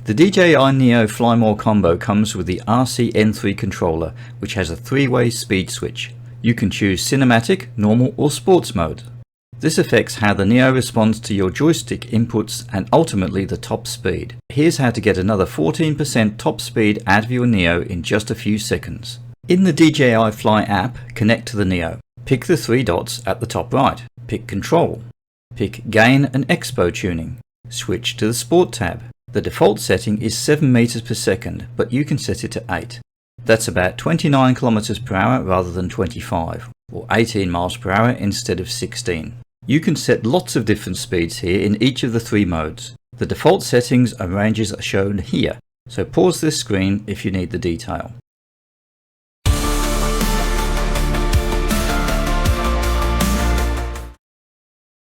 The DJI Neo Fly More combo comes with the RC-N3 controller, which has a 3-way speed switch. You can choose cinematic, normal or sports mode. This affects how the Neo responds to your joystick inputs and ultimately the top speed. Here's how to get another 14% top speed out of your Neo in just a few seconds. In the DJI Fly app, connect to the Neo. Pick the 3 dots at the top right. Pick Control. Pick Gain and Expo Tuning. Switch to the Sport tab. The default setting is 7 meters per second, but you can set it to 8. That's about 29 kilometers per hour rather than 25, or 18 miles per hour instead of 16. You can set lots of different speeds here in each of the 3 modes. The default settings and ranges are shown here, so pause this screen if you need the detail.